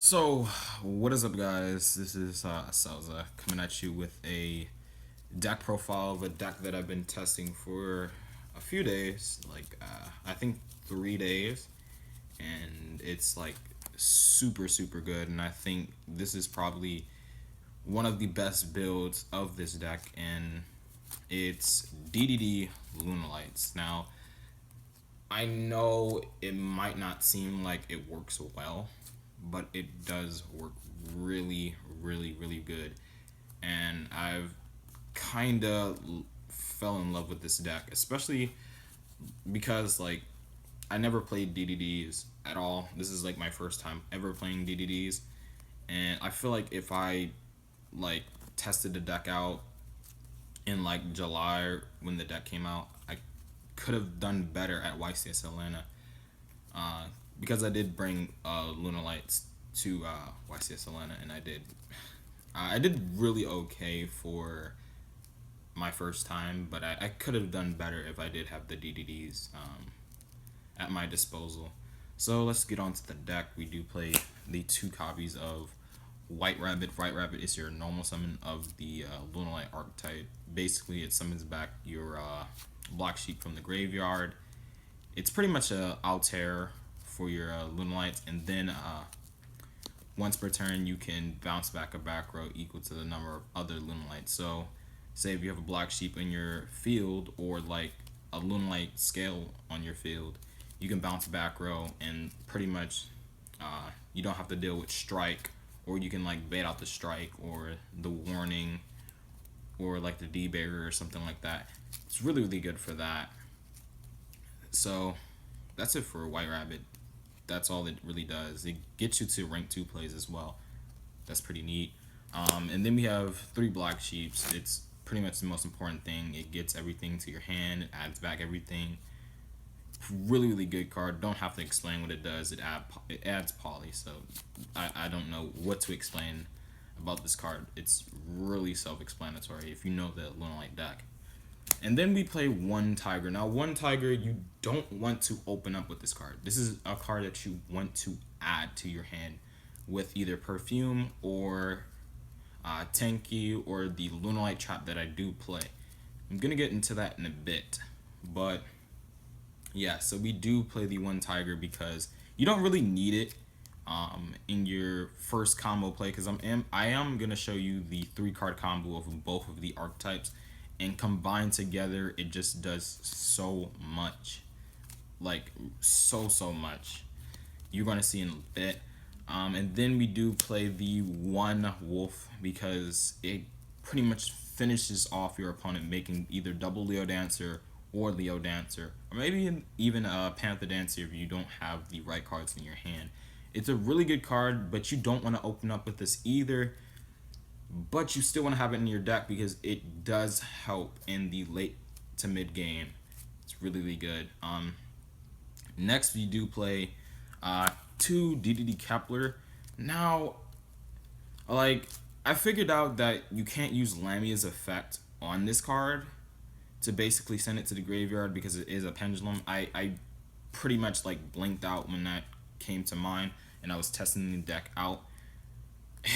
So, what is up, guys? This is Salza coming at you with a deck profile of a deck that I've been testing for a few days, I think 3 days, and it's like super good. And I think this is probably one of the best builds of this deck, and it's DDD Lunalights. Now, I know it might not seem like it works well, but it does work really good. And I've kind of fell in love with this deck, especially because I never played DDDs at all. This is like my first time ever playing DDDs, and I feel like if I like tested the deck out in like July when the deck came out, I could have done better at YCS Atlanta, because I did bring Lunalights to YCS Atlanta, and I did really okay for my first time, but I could have done better if I did have the DDDs at my disposal. So let's get on to the deck. We do play the two copies of White Rabbit. White Rabbit is your normal summon of the Lunalight archetype. Basically, it summons back your Black Sheep from the graveyard. It's pretty much a Altair for your Lunalights, and then once per turn you can bounce back a back row equal to the number of other Lunalights. So, say if you have a Black Sheep in your field, or like a Lunalight scale on your field, you can bounce back row, and pretty much you don't have to deal with strike, or you can like bait out the strike or the warning or like the D-barrier or something like that. It's really good for that. So that's it for White Rabbit. That's all it really does. It gets you to rank 2 plays as well. That's pretty neat. And then we have 3 Black Sheeps. It's pretty much the most important thing. It gets everything to your hand. It adds back everything. Really good card. Don't have to explain what it does. It adds poly. So I don't know what to explain about this card. It's really self-explanatory if you know the Lunalight deck. And then we play One Tiger. Now, One Tiger, you don't want to open up with this card. This is a card that you want to add to your hand with either Perfume or Tenki or the Lunalight Trap that I do play. I'm going to get into that in a bit. But, yeah, so we do play the One Tiger because you don't really need it in your first combo play, because I am going to show you the 3-card combo of both of the archetypes. And combined together, it just does so much. Like, so much. You're going to see in a bit. And then we do play the One Wolf because it pretty much finishes off your opponent, making either double Leo Dancer or Leo Dancer, or maybe even a Panther Dancer if you don't have the right cards in your hand. It's a really good card, but you don't want to open up with this either. But you still want to have it in your deck because it does help in the late to mid game. It's really good. Next we do play 2 DDD Kepler. Now, like, I figured out that you can't use Lamia's effect on this card to basically send it to the graveyard because it is a pendulum. I pretty much like blinked out when that came to mind, and I was testing the deck out.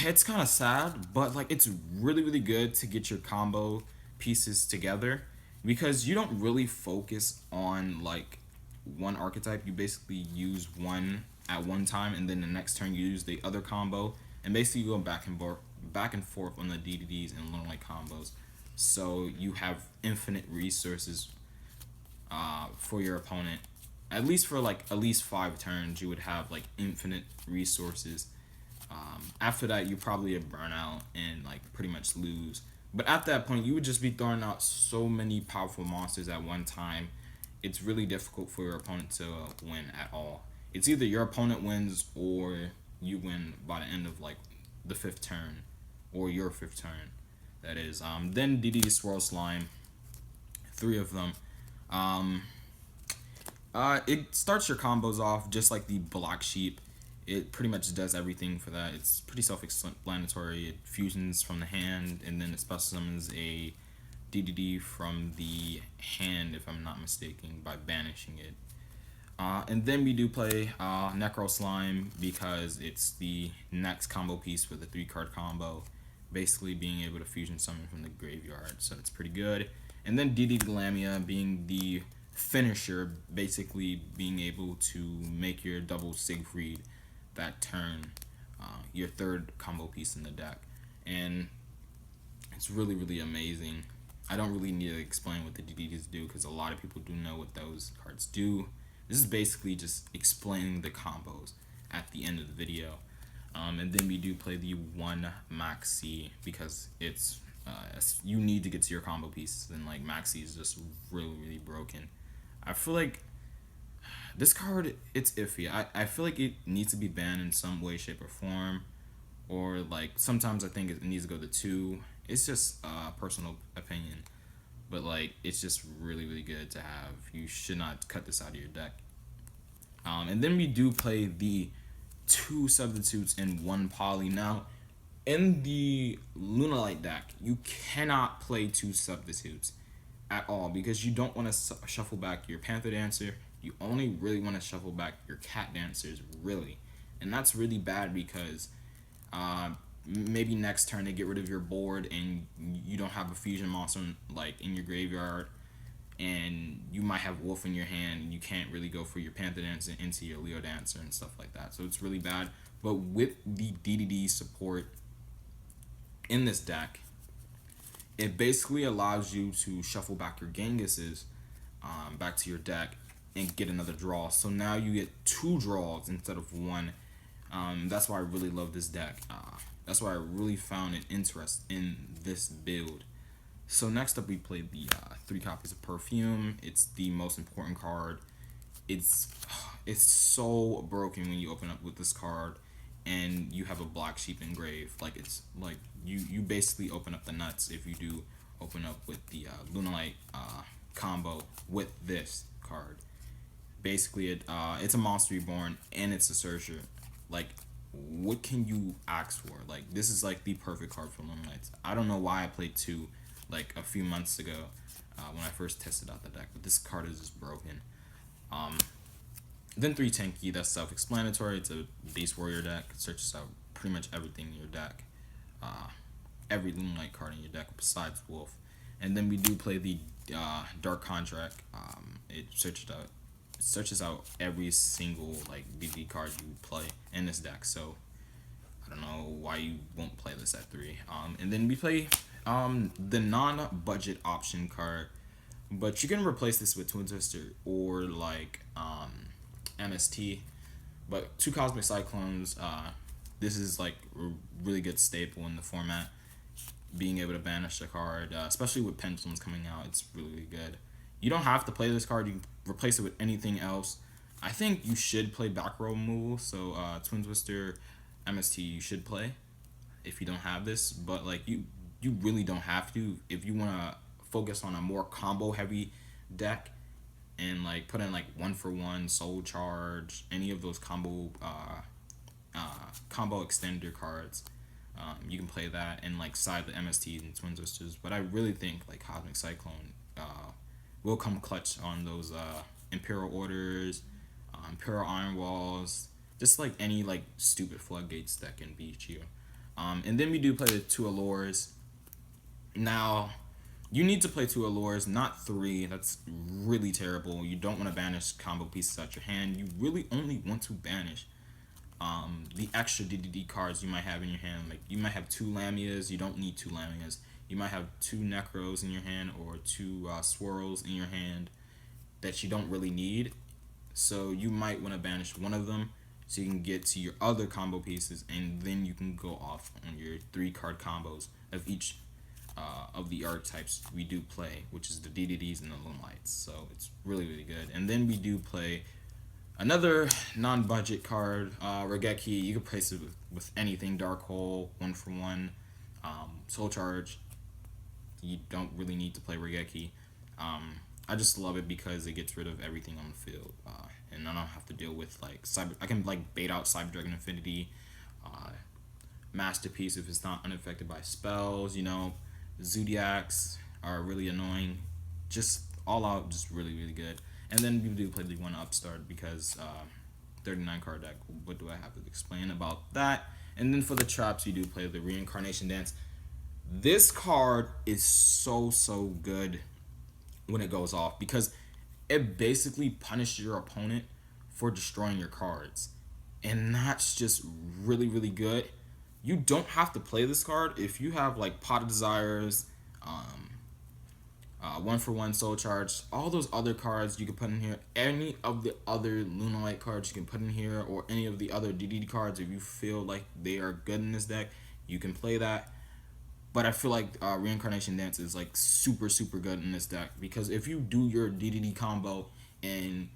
It's kind of sad, but like it's really good to get your combo pieces together because you don't really focus on like one archetype. You basically use one at one time, and then the next turn you use the other combo, and basically you go back and forth on the DDDs and Lunalight combos. So you have infinite resources for your opponent. At least for like at least 5 turns, you would have like infinite resources. After that, you probably burn out and like pretty much lose. But at that point, you would just be throwing out so many powerful monsters at one time. It's really difficult for your opponent to win at all. It's either your opponent wins or you win by the end of like the 5th turn, or your 5th turn. That is. Then DDD Swirl Slime, 3 of them. It starts your combos off just like the Black Sheep. It pretty much does everything for that. It's pretty self-explanatory. It fusions from the hand, and then it special summons a DDD from the hand, if I'm not mistaken, by banishing it. And then we do play Necro Slime because it's the next combo piece with a 3-card combo, basically being able to fusion summon from the graveyard, so it's pretty good. And then DD Lamia being the finisher, basically being able to make your double Siegfried that turn, your third combo piece in the deck. And it's really, really amazing. I don't really need to explain what the DDDs do because a lot of people do know what those cards do. This is basically just explaining the combos at the end of the video. And then we do play the 1 Maxi because it's you need to get to your combo pieces, and like Maxi is just really, really broken. I feel like this card, it's iffy. I feel like it needs to be banned in some way, shape, or form, or like sometimes I think it needs to go to 2. It's just personal opinion, but like it's just really, really good to have. You should not cut this out of your deck. And then we do play the 2 substitutes in 1 poly. Now, in the Lunalight deck, you cannot play 2 substitutes at all because you don't want to shuffle back your Panther Dancer. You only really want to shuffle back your Cat Dancers, really. And that's really bad because maybe next turn they get rid of your board and you don't have a fusion monster like in your graveyard, and you might have Wolf in your hand and you can't really go for your Panther Dancer into your Leo Dancer and stuff like that. So it's really bad. But with the DDD support in this deck, it basically allows you to shuffle back your Genghis back to your deck and get another draw. So now you get 2 draws instead of 1. That's why I really love this deck. That's why I really found an interest in this build. So next up we played the 3 copies of Perfume. It's the most important card. It's so broken when you open up with this card and you have a Black Sheep engraved. Like it's like you basically open up the nuts if you do open up with the Lunalight combo with this card. Basically it's a Monster Reborn and it's a Searcher. Like, what can you ask for? Like, this is like the perfect card for Lunalight. I don't know why I played 2 like a few months ago when I first tested out the deck, but this card is just broken. Then 3 Tenki, that's self-explanatory. It's a base warrior deck. It searches out pretty much everything in your deck. Every Lunalight card in your deck besides Wolf. And then we do play the Dark Contract. It searches out every single like BB card you play in this deck. So I don't know why you won't play this at 3. And then we play the non-budget option card, but you can replace this with Twin Twister or like MST. But 2 Cosmic Cyclones, this is like a really good staple in the format. Being able to banish a card, especially with Pendulums coming out, it's really, really good. You don't have to play this card. You can replace it with anything else. I think you should play back row removal. So Twin Twister, MST, you should play if you don't have this. But like you really don't have to if you want to focus on a more combo heavy deck and like put in like 1-for-1 Soul Charge, any of those combo extender cards. You can play that and like side the MSTs and Twin Twisters. But I really think like Cosmic Cyclone will come clutch on those Imperial Orders, Imperial Iron Walls, just like any like stupid floodgates that can beat you. And then we do play the 2 Allures. Now, you need to play 2 Allures, not 3. That's really terrible. You don't want to banish combo pieces out your hand. You really only want to banish the extra DDD cards you might have in your hand. Like you might have 2 Lamias. You don't need 2 Lamias. You might have 2 Necros in your hand or 2 Swirls in your hand that you don't really need. So you might want to banish one of them so you can get to your other combo pieces, and then you can go off on your 3-card combos of each of the archetypes we do play, which is the DDDs and the Lunalights. So it's really, really good. And then we do play another non-budget card, Regeki. You can place it with anything. Dark Hole, 1-for-1, Soul Charge. You don't really need to play Regeki. I just love it because it gets rid of everything on the field, and I don't have to deal with like I can like bait out Cyber Dragon Infinity, Masterpiece if it's not unaffected by spells. You know, Zodiacs are really annoying. Just all out, just really, really good. And then we do play the one upstart because 39 card deck. What do I have to explain about that? And then for the traps, you do play the Reincarnation Dance. This card is so good when it goes off because it basically punishes your opponent for destroying your cards. And that's just really good. You don't have to play this card if you have like Pot of Desires, 1-for-1 Soul Charge, all those other cards you can put in here. Any of the other Lunalight cards you can put in here, or any of the other DDD cards. If you feel like they are good in this deck, you can play that. But I feel like Reincarnation Dance is like super good in this deck because if you do your DDD combo and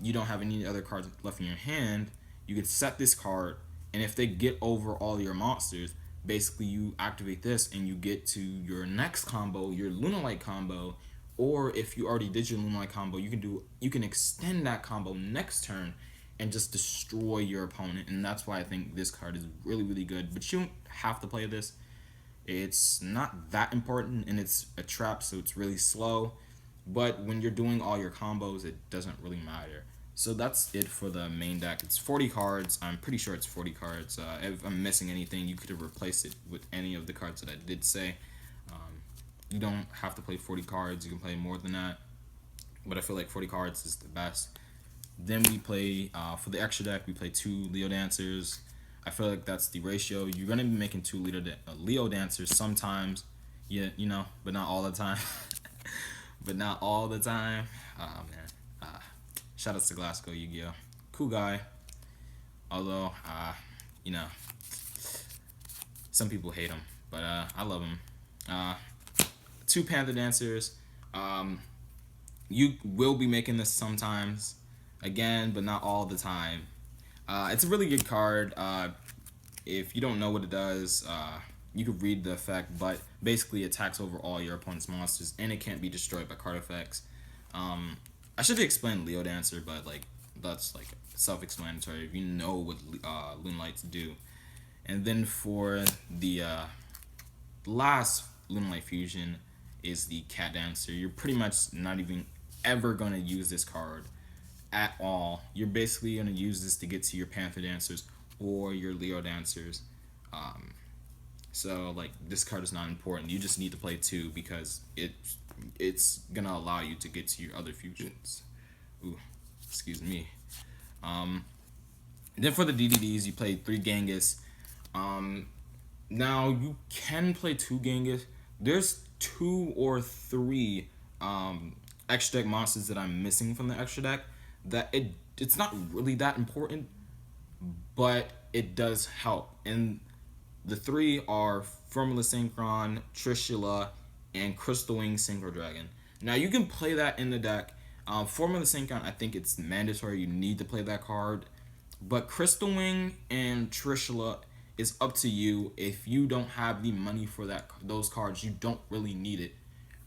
you don't have any other cards left in your hand, you can set this card, and if they get over all your monsters, basically you activate this and you get to your next combo, your Lunalight combo, or if you already did your Lunalight combo, you can extend that combo next turn and just destroy your opponent. And that's why I think this card is really good. But you don't have to play this. It's not that important, and it's a trap, so it's really slow. But when you're doing all your combos, it doesn't really matter. So that's it for the main deck. It's 40 cards. I'm pretty sure it's 40 cards. If I'm missing anything, you could have replaced it with any of the cards that I did say. You don't have to play 40 cards. You can play more than that. But I feel like 40 cards is the best. Then we play, for the extra deck, we play 2 Leo Dancers. I feel like that's the ratio. You're going to be making 2 Leo Dancers sometimes. Yeah, you know, but not all the time. But not all the time. Oh, man. Shout out to Glasgow Yu-Gi-Oh! Cool guy. Although, you know, some people hate him. But I love him. 2 Panther Dancers. You will be making this sometimes. Again, but not all the time. It's a really good card. If you don't know what it does, you could read the effect, but basically it attacks over all your opponent's monsters, and it can't be destroyed by card effects. I should have explained Leo Dancer, but like that's like self-explanatory if you know what Lunalights do. And then for the last Lunalight fusion is the Cat Dancer. You're pretty much not even ever gonna use this card at all. You're basically going to use this to get to your Panther Dancers or your Leo Dancers. So like this card is not important. You just need to play 2 because it's going to allow you to get to your other fusions. Ooh, excuse me. Then for the DDDs, you play 3 Genghis. Now you can play 2 Genghis. There's 2 or 3 extra deck monsters that I'm missing from the extra deck that it's not really that important, but it does help. And the 3 are Formula Synchron, Trishula, and Crystal Wing Synchro Dragon. Now you can play that in the deck. Formula Synchron, I think it's mandatory. You need to play that card. But Crystal Wing and Trishula is up to you. If you don't have the money for those cards, you don't really need it.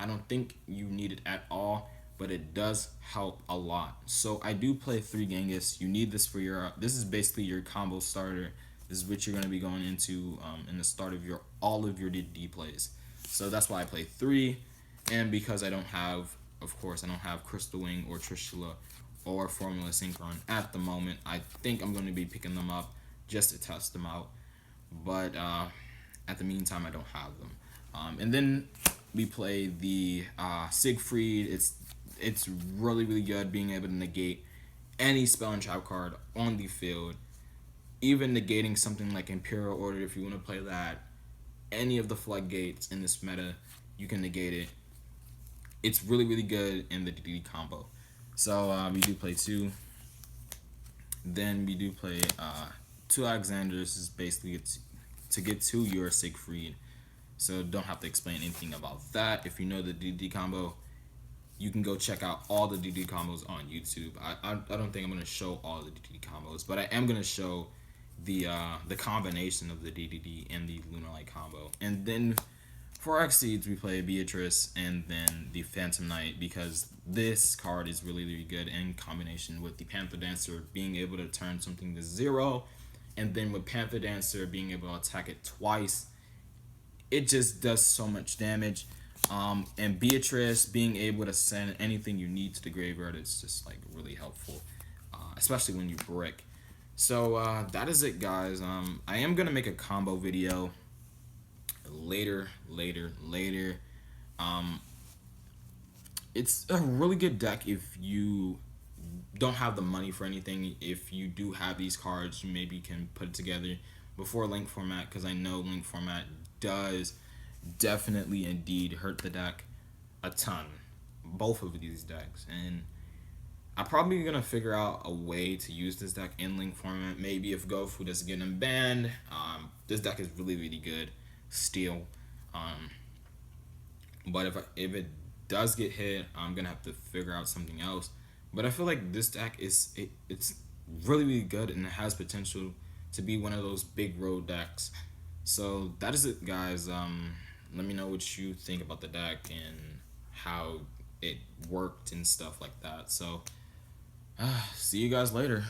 I don't think you need it at all, but it does help a lot. So I do play 3 Genghis. You need this for your, this is basically your combo starter. This is what you're going to be going into in the start of all of your DD plays. So that's why I play 3. And because I don't have, of course, I don't have Crystal Wing or Trishula or Formula Synchron at the moment. I think I'm going to be picking them up just to test them out. But at the meantime, I don't have them. And then we play the Siegfried. It's really good being able to negate any spell and trap card on the field. Even negating something like Imperial Order, if you want to play that. Any of the floodgates in this meta, you can negate it. It's really good in the DD combo. So we do play 2. Then we do play 2 Alexanders. Is basically to get to your Siegfried. So don't have to explain anything about that. If you know the DD combo, you can go check out all the DD combos on YouTube. I don't think I'm going to show all the DD combos, but I am going to show the combination of the DDD and the Lunalight combo. And then for Exceeds, we play Beatrice and then the Phantom Knight, because this card is really good in combination with the Panther Dancer being able to turn something to 0, and then with Panther Dancer being able to attack it twice. It just does so much damage. And Beatrice being able to send anything you need to the graveyard is just like really helpful, especially when you brick. So that is it, guys. I am gonna make a combo video later. Um, it's a really good deck if you don't have the money for anything. If you do have these cards, you maybe can put it together before link format, because I know link format does definitely indeed hurt the deck a ton, both of these decks. And I'm probably gonna figure out a way to use this deck in link format. Maybe if GoFu doesn't get him banned, this deck is really good still. But if it does get hit, I'm gonna have to figure out something else. But I feel like this deck it's really good, and it has potential to be one of those big road decks. So that is it, guys. Let me know what you think about the deck and how it worked and stuff like that. So see you guys later.